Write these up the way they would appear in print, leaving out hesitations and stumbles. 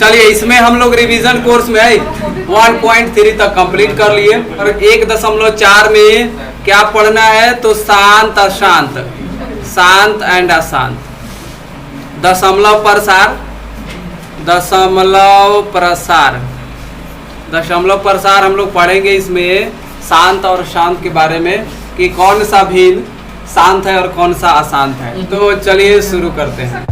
चलिए इसमें हम लोग रिवीजन कोर्स में है 1.3 तक कंप्लीट कर लिए और 1.4 में क्या पढ़ना है तो शांत अशांत, शांत एंड अशांत, दशमलव प्रसार, दशमलव प्रसार, दशमलव प्रसार हम लोग पढ़ेंगे इसमें शांत और शांत के बारे में कि कौन सा भिन्न शांत है और कौन सा अशांत है। तो चलिए शुरू करते हैं।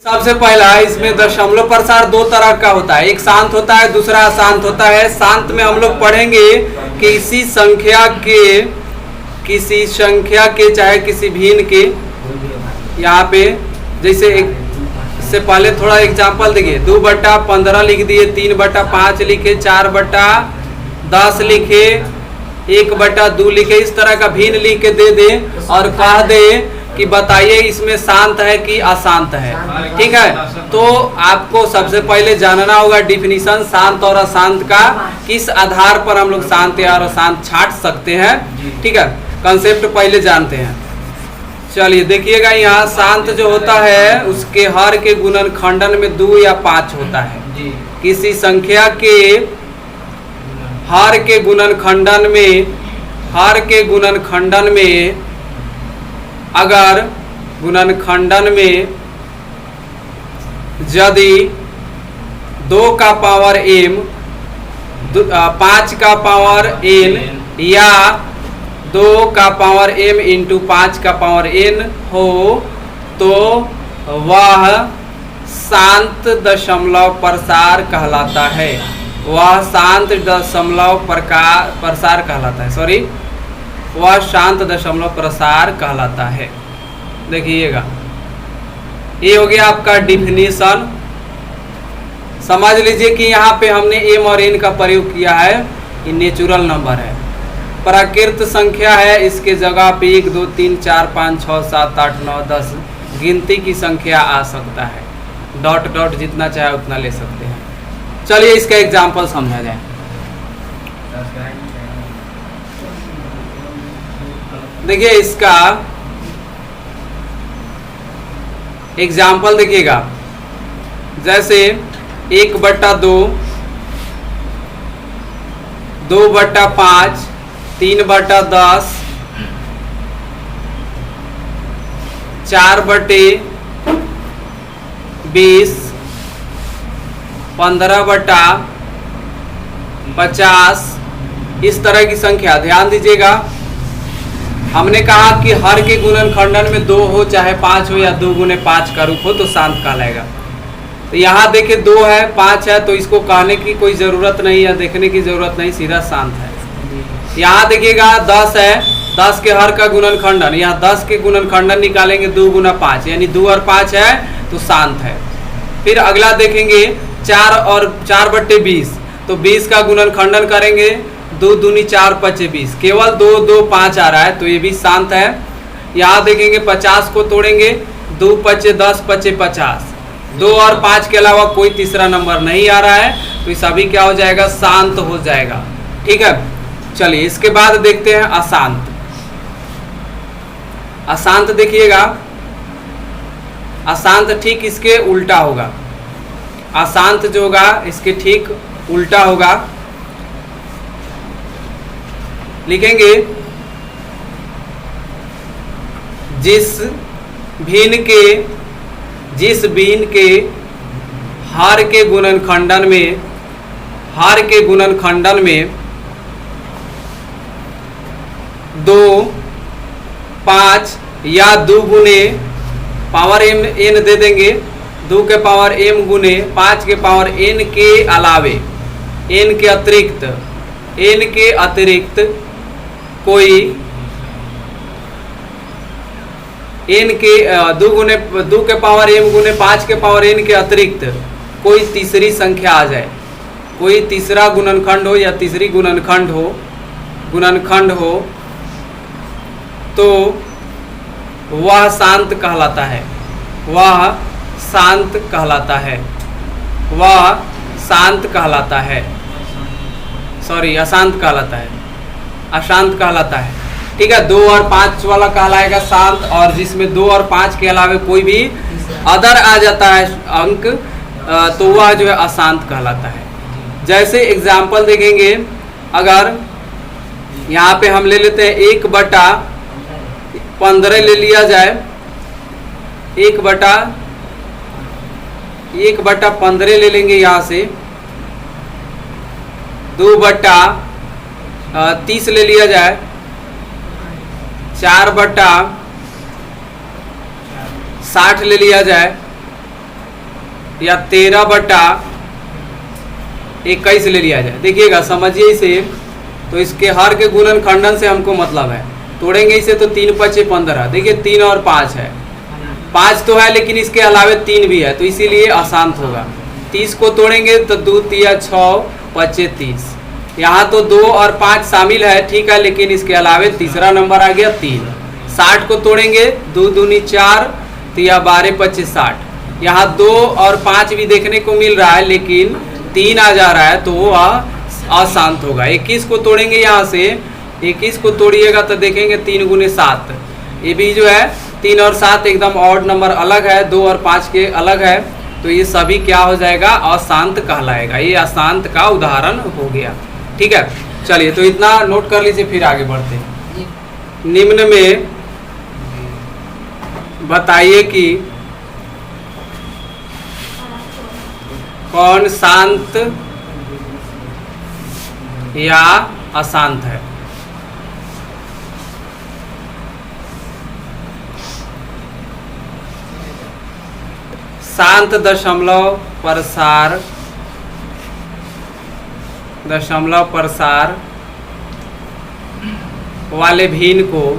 सबसे पहला इसमें दशमलव प्रसार दो तरह का होता है, एक शांत होता है, दूसरा अशांत होता है। शांत में हम लोग पढ़ेंगे कि किसी संख्या के चाहे किसी भिन्न के, यहाँ पे जैसे एक से पहले थोड़ा एग्जाम्पल देखिए, 2/15 लिख दिए, 3/5 लिखे, 4/10 लिखे, 1/2 लिखे, इस तरह का भिन्न लिख के दे दे और कह दे कि बताइए इसमें शांत है कि अशांत है। ठीक है, तो आपको सबसे पहले जानना होगा डिफिनीशन शांत और अशांत का, किस आधार पर हम लोग शांत और अशांत छांट सकते हैं। ठीक है, कंसेप्ट पहले जानते हैं। चलिए देखिएगा, यहाँ शांत जो होता है उसके हर के गुणनखंडन में 2 या 5 होता है। किसी संख्या के हर के गुणनखंडन में अगर गुणनखंडन में यदि 2 का पावर m, 5 का पावर n या 2 का पावर m इंटू 5 का पावर n हो तो वह शांत दशमलव प्रसार कहलाता है। वह शांत दशमलव प्रसार कहलाता है, सॉरी, वह शांत दशमलव प्रसार कहलाता है। देखिएगा, ये हो गया आपका डिफिनीशन। समझ लीजिए कि यहाँ पे हमने m और n का प्रयोग किया है, ये नेचुरल नंबर है। प्राकृत संख्या है, इसके जगह पे 1 2 3 4 5 6 7 8 9 10 गिनती की संख्या आ सकता है, डॉट डॉट जितना चाहे उतना ले सकते हैं। चलिए इसका एग्जाम्पल समझा जाए। देखिए इसका एग्जाम्पल देखिएगा, जैसे 1/2, 2/5, 3/10, 4/20, 15/50, इस तरह की संख्या। ध्यान दीजिएगा, हमने कहा कि हर के गुणनखंडन में 2 हो चाहे 5 हो या 2 × 5 का रूप हो तो शांत कहलाएगा। तो यहाँ देखिए 2 है 5 है, तो इसको कहने की कोई ज़रूरत नहीं या देखने की ज़रूरत नहीं, सीधा शांत है। यहाँ देखिएगा 10 है, 10 के हर का गुणनखंडन, यहाँ 10 के गुणनखंडन निकालेंगे 2 × 5 यानी 2 और 5 है तो शांत है। फिर अगला देखेंगे 4 और 4/20, तो 20 का गुणनखंडन करेंगे, 2 दूनी 4 5 20, केवल 2 2 5 आ रहा है तो ये भी शांत है। यहाँ देखेंगे 50 को तोड़ेंगे, 2 5 10 5 50, 2 और 5 के अलावा कोई तीसरा नंबर नहीं आ रहा है तो ये सभी क्या हो जाएगा, शांत हो जाएगा। ठीक है, चलिए इसके बाद देखते हैं अशांत। अशांत देखिएगा, अशांत ठीक इसके उल्टा होगा। अशांत जो होगा इसके ठीक उल्टा होगा। लिखेंगे जिस भिन्न के हर के गुणनखंडन में 2 5 या 2 गुने पावर n दे देंगे, 2 के पावर m गुने 5 के पावर n के अलावे, n के अतिरिक्त कोई n के 2 के पावर m गुने 5 के पावर n के अतिरिक्त कोई तीसरी संख्या आ जाए, कोई तीसरा गुणनखंड हो या तीसरी गुणनखंड हो तो वह शांत कहलाता है। वह शांत कहलाता है। वह शांत कहलाता है, सॉरी अशांत कहलाता है, अशांत कहलाता है। ठीक है। 2 और 5 वाला कहलाएगा शांत, और जिसमें 2 और 5 के अलावा कोई भी अदर आ जाता है अंक तो वह जो है अशांत कहलाता है। जैसे एग्जाम्पल देखेंगे, अगर यहाँ पे हम ले लेते हैं 1/15 ले लिया जाए, 1/15 ले लेंगे यहाँ से, 2/30 ले लिया जाए, 4/60 ले लिया जाए, या 13/21 ले लिया जाए। देखिएगा, समझिए इसे, तो इसके हर के गुणनखंडन से हमको मतलब है। तोड़ेंगे इसे तो 3×5 = 15। देखिए 3 और 5 है, 5 तो है लेकिन इसके अलावे 3 भी है, तो इसीलिए अशांत होगा। 30 को तोड़ेंगे तो 2 × 6 = 30। यहाँ तो 2 और 5 शामिल है, ठीक है, लेकिन इसके अलावे तीसरा नंबर आ गया 3। 60 को तोड़ेंगे, 2 दूनी 4, तो यह 12 × 25 = 60। यहाँ 2 और 5 भी देखने को मिल रहा है लेकिन 3 आ जा रहा है, तो वो अशांत होगा। 21 को तोड़ेंगे, यहाँ से 21 को तोड़िएगा तो देखेंगे 3 × 7, ये भी जो है 3 और 7 एकदम ऑड नंबर अलग है, 2 और 5 के अलग है, तो ये सभी क्या हो जाएगा, अशांत कहलाएगा। ये अशांत का उदाहरण हो गया, ठीक है। चलिए, तो इतना नोट कर लीजिए, फिर आगे बढ़ते हैं। निम्न में बताइए कि कौन शांत या अशांत है। शांत दशमलव प्रसार वाले भिन्न को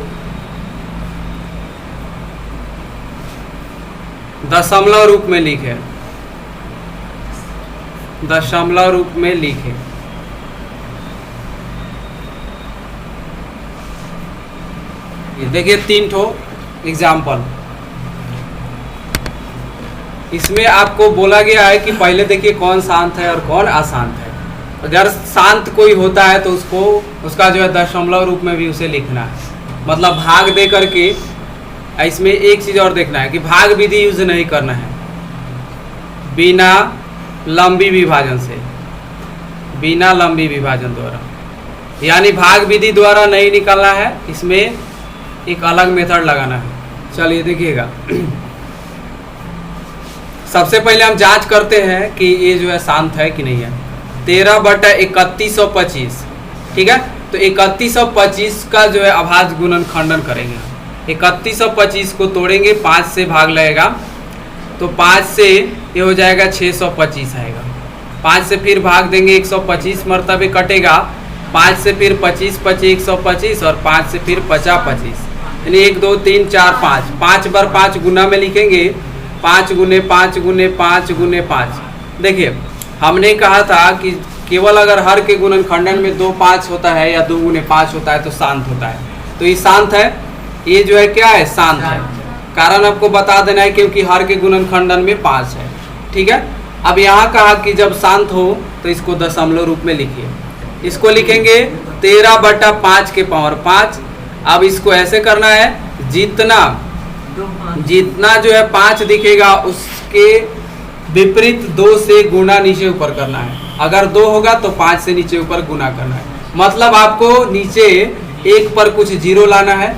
दशमलव रूप में लिखे, दशमलव रूप में लिखे। ये देखिए 3 ठो एग्जाम्पल। इसमें आपको बोला गया है कि पहले देखिए कौन शांत है और कौन अशांत है। अगर शांत कोई होता है तो उसका जो है दशमलव रूप में भी उसे लिखना है, मतलब भाग दे करके। इसमें एक चीज़ और देखना है कि भाग विधि यूज नहीं करना है, बिना लंबी विभाजन से, बिना लंबी विभाजन द्वारा, यानी भाग विधि द्वारा नहीं निकालना है, इसमें एक अलग मेथड लगाना है। चलिए देखिएगा, सबसे पहले हम जांच करते हैं कि ये जो है शांत है कि नहीं है। 13/3125, ठीक है। तो 3125 का जो है अभाज्य गुणनखंडन करेंगे। 3125 को तोड़ेंगे, 5 से भाग लगेगा, तो 5 से ये हो जाएगा 625 आएगा। 5 से फिर भाग देंगे, 125 मरतबे कटेगा, 5 से फिर 25 25 125, और 5 से फिर 50 25, यानी 1 2 3 4 5, 5 बार 5 गुना में लिखेंगे, 5 × 5 × 5 × 5। देखिए, हमने कहा था कि केवल अगर हर के गुणनखंडन में 2 5 होता है या 2 × 5 होता है तो शांत होता है। तो ये शांत है, ये जो है क्या है, शांत है। कारण आपको बता देना है क्योंकि हर के गुणनखंडन में 5 है, ठीक है। अब यहाँ कहा कि जब शांत हो तो इसको दशमलव रूप में लिखिए। इसको लिखेंगे 13/5 के पावर 5। अब इसको ऐसे करना है, जितना जो है 5 दिखेगा उसके विपरीत 2 से गुना नीचे ऊपर करना है। अगर 2 होगा तो 5 से नीचे ऊपर गुना करना है, मतलब आपको नीचे 1 पर कुछ 0 लाना है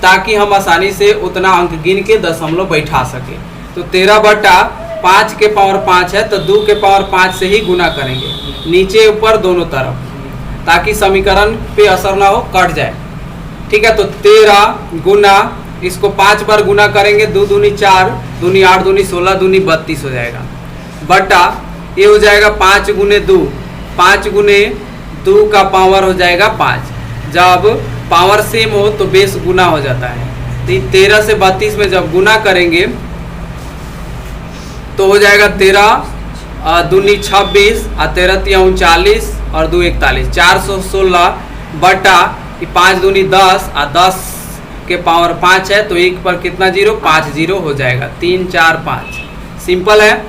ताकि हम आसानी से उतना अंक गिन के दशमलव बैठा सके। तो 13/5 के पावर 5 है, तो 2 के पावर 5 से ही गुना करेंगे, नीचे ऊपर दोनों तरफ, ताकि समीकरण पे असर ना हो, कट जाए, ठीक है। तो 13 गुना, इसको 5 बार गुना करेंगे, 2 दूनी 4, दूनी 8, दूनी 16, दूनी 32 हो जाएगा, बटा ये हो जाएगा 5 × 2, 5 × 2 का पावर हो जाएगा 5। जब पावर सेम हो तो बेस गुना हो जाता है। तो 13 से 32 में जब गुना करेंगे तो हो जाएगा 13 दूनी 26, 13 × 39 और 2 41, 416 बटा 5 दूनी 10 और 10 के पावर 5 है, तो 1 पर कितना 0, 5 0 हो जाएगा, 3 4 5। सिंपल है।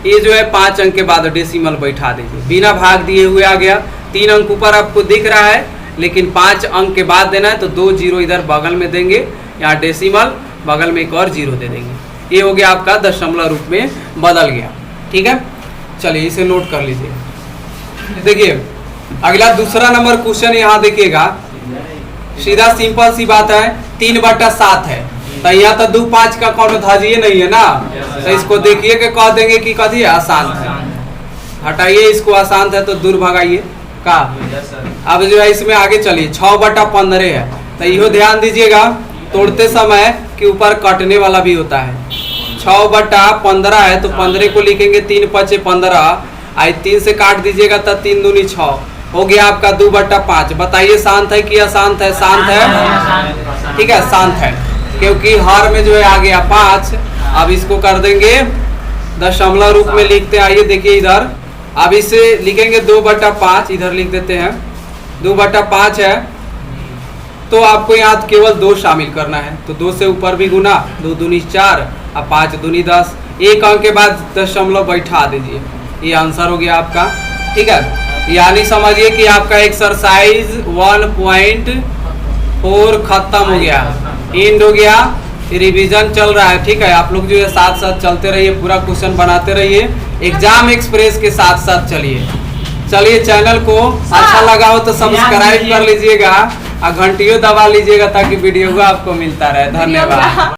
ये जो है 5 अंक के बाद डेसिमल बैठा दीजिए, बिना भाग दिए हुए आ गया। 3 अंक ऊपर आपको दिख रहा है, लेकिन 5 अंक के बाद देना है तो 2 जीरो इधर बगल में देंगे, यहाँ डेसिमल बगल में एक और जीरो दे देंगे। ये हो गया आपका दशमलव रूप में बदल गया। ठीक है, चलिए इसे नोट कर लीजिए। देखिए अगला दूसरा नंबर क्वेश्चन यहाँ देखिएगा, सीधा सिंपल सी बात है, 3/7 है तो यहाँ तो 2 5 का कौन धाजिए नहीं है ना, तो इसको देखिए कि कह देंगे कि कथी है आसान है, हटाइए इसको, आसान है तो दूर भगाइए का। अब जो है इसमें आगे चलिए, 6/15 है तो इहो ध्यान दीजिएगा तोड़ते समय कि ऊपर कटने वाला भी होता है। 6/15 है तो 15 को लिखेंगे 3 5 15, आई 3 से काट दीजिएगा तो 3 दूनी 6 हो गया आपका 2/5। बताइए शांत है कि अशांत है? शांत है, ठीक है शांत है, क्योंकि हर में जो है आ गया 5। अब इसको कर देंगे दशमलव रूप में लिखते हैं, आइए देखिए इधर, अब इसे लिखेंगे 2/5, इधर लिख देते हैं 2/5 है तो आपको यहाँ केवल 2 शामिल करना है, तो 2 से ऊपर भी गुना, 2 दूनी 4 और 5 दूनी 10, एक अंक के बाद दशमलव बैठा दीजिए, ये आंसर हो गया आपका। ठीक है, यानी समझिए कि आपका एक्सरसाइज 1.4 खत्म हो गया, एंड हो गया, रिवीजन चल रहा है। ठीक है, आप लोग जो है साथ साथ चलते रहिए, पूरा क्वेश्चन बनाते रहिए, एग्जाम एक्सप्रेस के साथ साथ चलिए। चैनल को अच्छा लगा हो तो सब्सक्राइब कर लीजिएगा और घंटियों दबा लीजिएगा ताकि वीडियो आपको मिलता रहे। धन्यवाद।